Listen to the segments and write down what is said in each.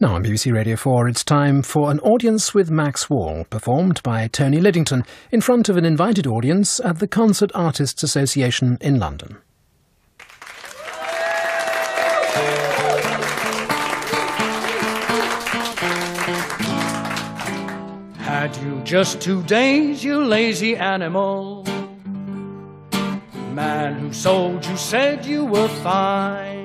Now on BBC Radio 4, it's time for An Audience with Max Wall, performed by Tony Lidington in front of an invited audience at the Concert Artists Association in London. Had you just 2 days, you lazy animal? Man who sold you said you were fine.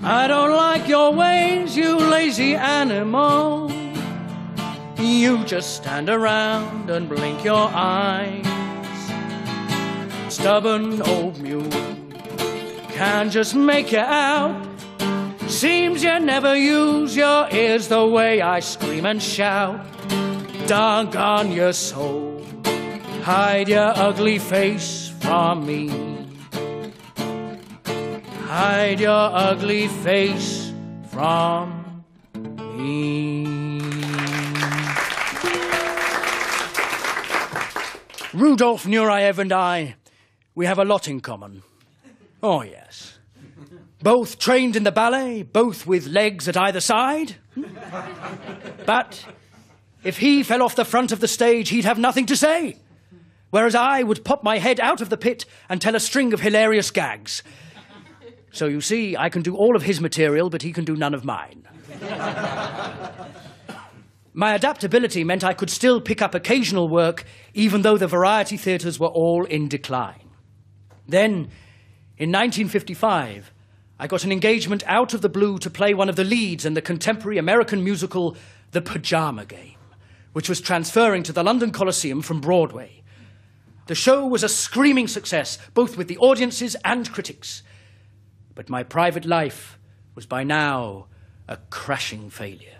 I don't like your ways, you lazy animal. You just stand around and blink your eyes. Stubborn old mule, can't just make you out. Seems you never use your ears the way I scream and shout. Doggone your soul, hide your ugly face from me. Hide your ugly face from me. Rudolph Nureyev and I, we have a lot in common. Oh, yes. Both trained in the ballet, both with legs at either side. But if he fell off the front of the stage, he'd have nothing to say. Whereas I would pop my head out of the pit and tell a string of hilarious gags. So you see, I can do all of his material, but he can do none of mine. My adaptability meant I could still pick up occasional work, even though the variety theatres were all in decline. Then, in 1955, I got an engagement out of the blue to play one of the leads in the contemporary American musical The Pajama Game, which was transferring to the London Coliseum from Broadway. The show was a screaming success, both with the audiences and critics. But my private life was by now a crashing failure.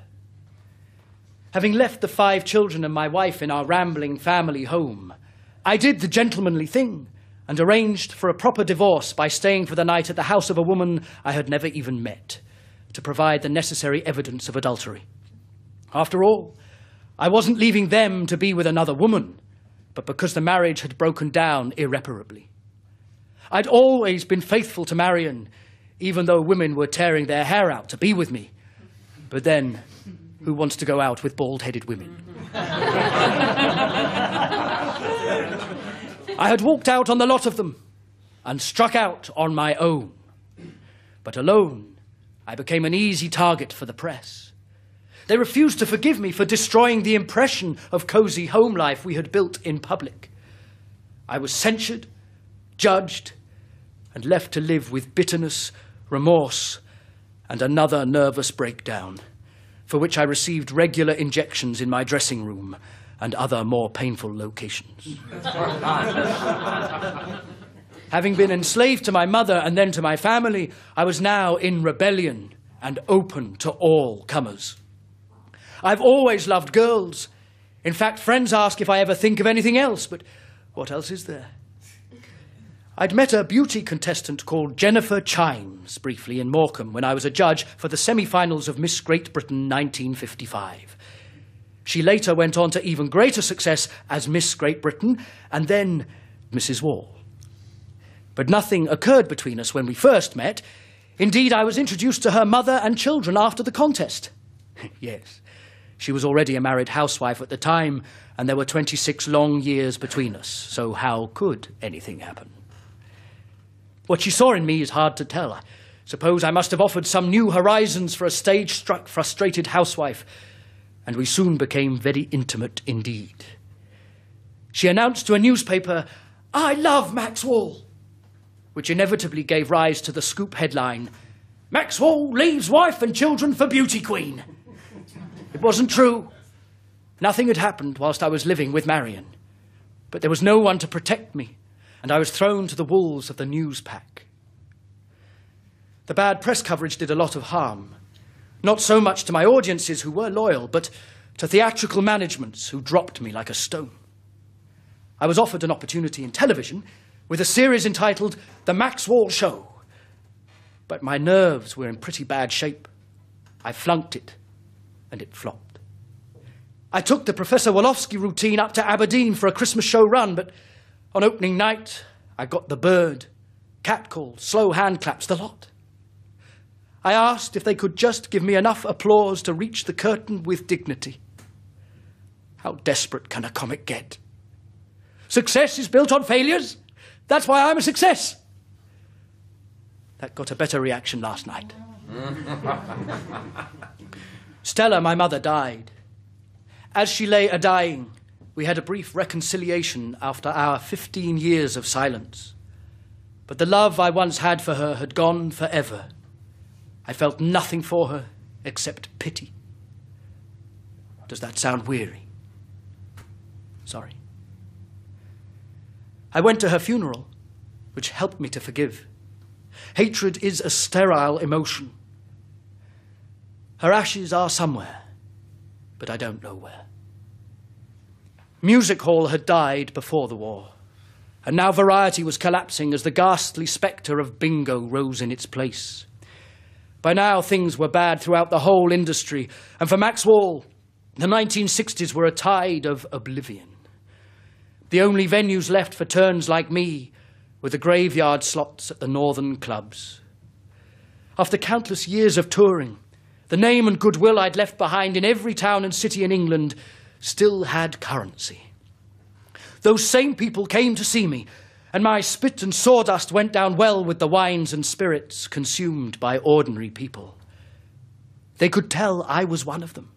Having left the 5 children and my wife in our rambling family home, I did the gentlemanly thing and arranged for a proper divorce by staying for the night at the house of a woman I had never even met, to provide the necessary evidence of adultery. After all, I wasn't leaving them to be with another woman, but because the marriage had broken down irreparably. I'd always been faithful to Marion, even though women were tearing their hair out to be with me. But then, who wants to go out with bald-headed women? I had walked out on the lot of them and struck out on my own. But alone, I became an easy target for the press. They refused to forgive me for destroying the impression of cosy home life we had built in public. I was censured, judged, and left to live with bitterness, remorse, and another nervous breakdown, for which I received regular injections in my dressing room and other more painful locations. Having been enslaved to my mother and then to my family, I was now in rebellion and open to all comers. I've always loved girls. In fact, friends ask if I ever think of anything else, but what else is there? I'd met a beauty contestant called Jennifer Chimes briefly in Morecambe when I was a judge for the semi-finals of Miss Great Britain 1955. She later went on to even greater success as Miss Great Britain and then Mrs. Wall. But nothing occurred between us when we first met. Indeed, I was introduced to her mother and children after the contest. Yes, she was already a married housewife at the time, and there were 26 long years between us, so how could anything happen? What she saw in me is hard to tell. I suppose I must have offered some new horizons for a stage-struck, frustrated housewife, and we soon became very intimate indeed. She announced to a newspaper, "I love Max Wall," which inevitably gave rise to the scoop headline, "Max Wall leaves wife and children for beauty queen." It wasn't true. Nothing had happened whilst I was living with Marion, but there was no one to protect me, and I was thrown to the wolves of the news pack. The bad press coverage did a lot of harm. Not so much to my audiences, who were loyal, but to theatrical managements who dropped me like a stone. I was offered an opportunity in television with a series entitled The Max Wall Show. But my nerves were in pretty bad shape. I flunked it, and it flopped. I took the Professor Wolofsky routine up to Aberdeen for a Christmas show run, but on opening night, I got the bird, catcall, slow hand claps, the lot. I asked if they could just give me enough applause to reach the curtain with dignity. How desperate can a comic get? Success is built on failures. That's why I'm a success. That got a better reaction last night. Stella, my mother, died. As she lay a-dying, we had a brief reconciliation after our 15 years of silence. But the love I once had for her had gone forever. I felt nothing for her except pity. Does that sound weary? Sorry. I went to her funeral, which helped me to forgive. Hatred is a sterile emotion. Her ashes are somewhere, but I don't know where. Music hall had died before the war, and now variety was collapsing as the ghastly spectre of bingo rose in its place. By now things were bad throughout the whole industry, and for Max Wall, the 1960s were a tide of oblivion. The only venues left for turns like me were the graveyard slots at the northern clubs. After countless years of touring, the name and goodwill I'd left behind in every town and city in England still had currency. Those same people came to see me, and my spit and sawdust went down well with the wines and spirits consumed by ordinary people. They could tell I was one of them,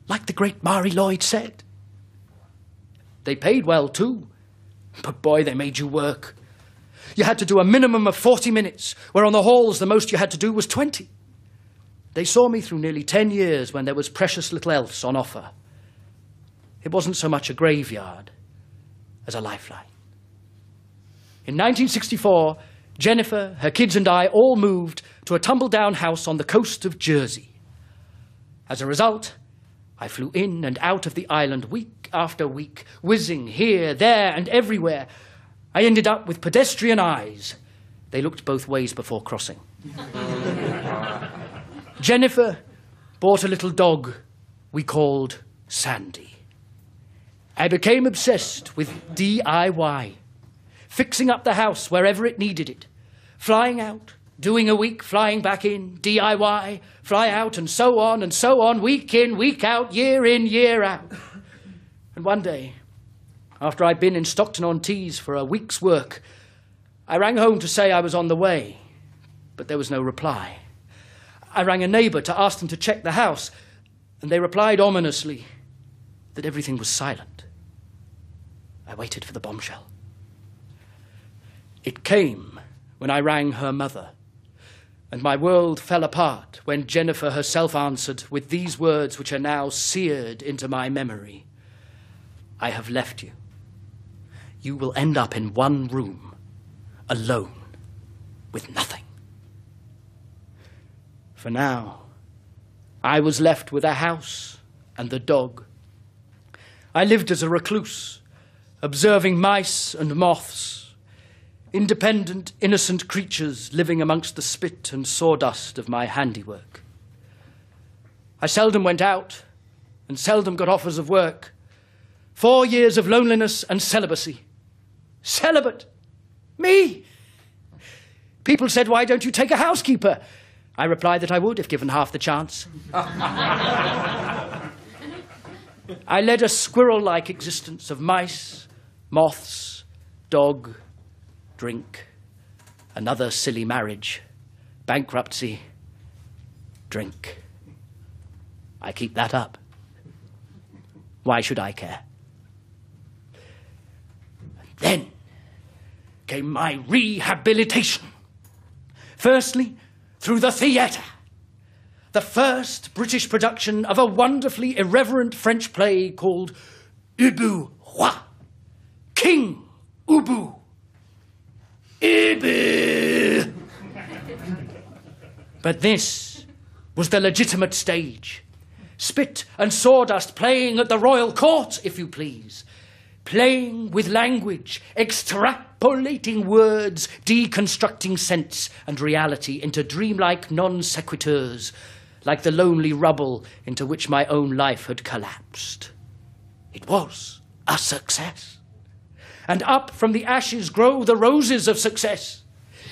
like the great Mari Lloyd said. They paid well too, but boy, they made you work. You had to do a minimum of 40 minutes, where on the halls the most you had to do was 20. They saw me through nearly 10 years when there was precious little else on offer. It wasn't so much a graveyard as a lifeline. In 1964, Jennifer, her kids and I all moved to a tumble-down house on the coast of Jersey. As a result, I flew in and out of the island week after week, whizzing here, there and everywhere. I ended up with pedestrian eyes. They looked both ways before crossing. Jennifer bought a little dog we called Sandy. I became obsessed with DIY, fixing up the house wherever it needed it, flying out, doing a week, flying back in, DIY, fly out, and so on, week in, week out, year in, year out. And one day, after I'd been in Stockton-on-Tees for a week's work, I rang home to say I was on the way, but there was no reply. I rang a neighbour to ask them to check the house, and they replied ominously that everything was silent. I waited for the bombshell. It came when I rang her mother, and my world fell apart when Jennifer herself answered with these words which are now seared into my memory. I have left you. You will end up in one room, alone, with nothing. For now, I was left with a house and the dog. I lived as a recluse, observing mice and moths, independent, innocent creatures living amongst the spit and sawdust of my handiwork. I seldom went out and seldom got offers of work. 4 years of loneliness and celibacy. Celibate! Me! People said, "Why don't you take a housekeeper?" I replied that I would if given half the chance. I led a squirrel-like existence of mice, moths, dog, drink, another silly marriage, bankruptcy, drink. I keep that up. Why should I care? And then came my rehabilitation. Firstly, through the theatre. The first British production of a wonderfully irreverent French play called Ubu Roi. King Ubu. Ubu. But this was the legitimate stage. Spit and sawdust playing at the royal court, if you please. Playing with language, extrapolating words, deconstructing sense and reality into dreamlike non-sequiturs, like the lonely rubble into which my own life had collapsed. It was a success. And up from the ashes grow the roses of success.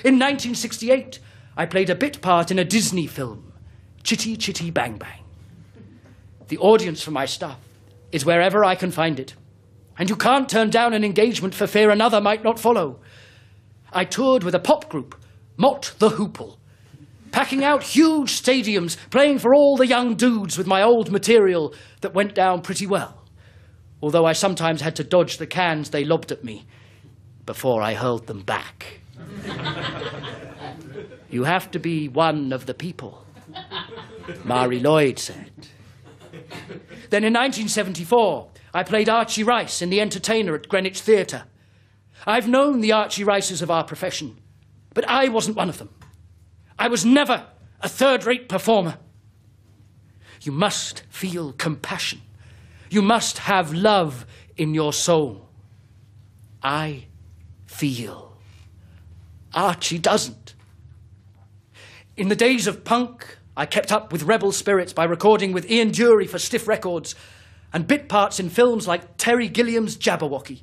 In 1968, I played a bit part in a Disney film, Chitty Chitty Bang Bang. The audience for my stuff is wherever I can find it, and you can't turn down an engagement for fear another might not follow. I toured with a pop group, Mott the Hoople, packing out huge stadiums, playing for all the young dudes with my old material that went down pretty well, although I sometimes had to dodge the cans they lobbed at me before I hurled them back. You have to be one of the people, Mari Lloyd said. Then in 1974, I played Archie Rice in The Entertainer at Greenwich Theatre. I've known the Archie Rices of our profession, but I wasn't one of them. I was never a third-rate performer. You must feel compassion. You must have love in your soul. I feel. Archie doesn't. In the days of punk, I kept up with rebel spirits by recording with Ian Dury for Stiff Records and bit parts in films like Terry Gilliam's Jabberwocky.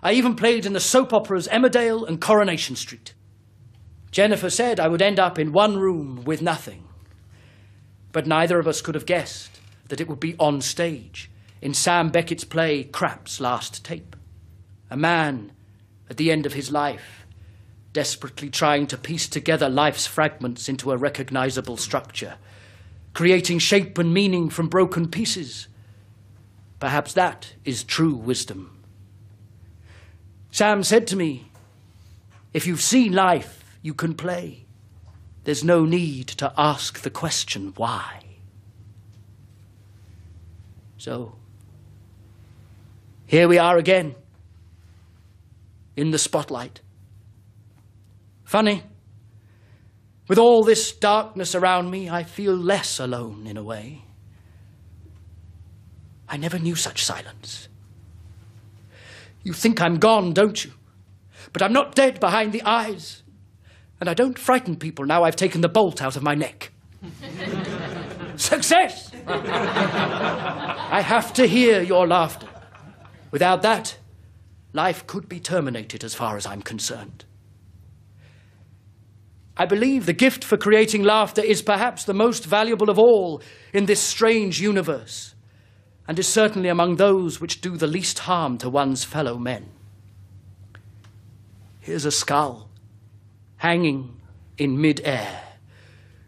I even played in the soap operas Emmerdale and Coronation Street. Jennifer said I would end up in one room with nothing. But neither of us could have guessed that it would be on stage in Sam Beckett's play Crap's Last Tape. A man at the end of his life, desperately trying to piece together life's fragments into a recognizable structure, creating shape and meaning from broken pieces. Perhaps that is true wisdom. Sam said to me, if you've seen life, you can play. There's no need to ask the question why. So, here we are again, in the spotlight. Funny, with all this darkness around me, I feel less alone in a way. I never knew such silence. You think I'm gone, don't you? But I'm not dead behind the eyes. And I don't frighten people now I've taken the bolt out of my neck. Success! I have to hear your laughter. Without that, life could be terminated as far as I'm concerned. I believe the gift for creating laughter is perhaps the most valuable of all in this strange universe, and is certainly among those which do the least harm to one's fellow men. Here's a skull, hanging in mid-air,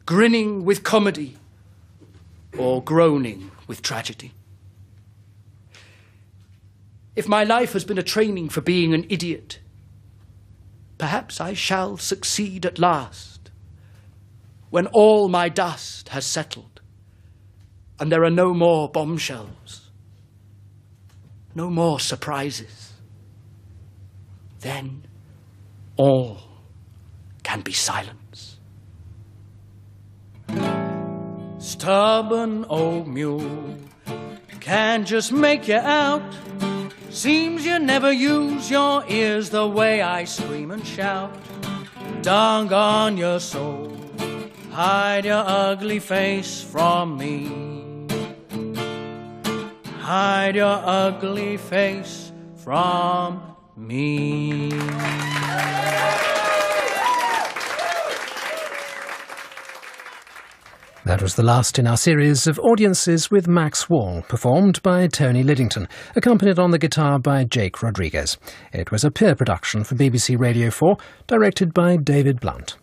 grinning with comedy or groaning with tragedy. If my life has been a training for being an idiot, perhaps I shall succeed at last, when all my dust has settled and there are no more bombshells, no more surprises. Then all can be silence. Stubborn old mule, can't just make you out. Seems you never use your ears the way I scream and shout. Doggone your soul, hide your ugly face from me. Hide your ugly face from me. That was the last in our series of audiences with Max Wall, performed by Tony Lidington, accompanied on the guitar by Jake Rodriguez. It was a peer production for BBC Radio 4, directed by David Blount.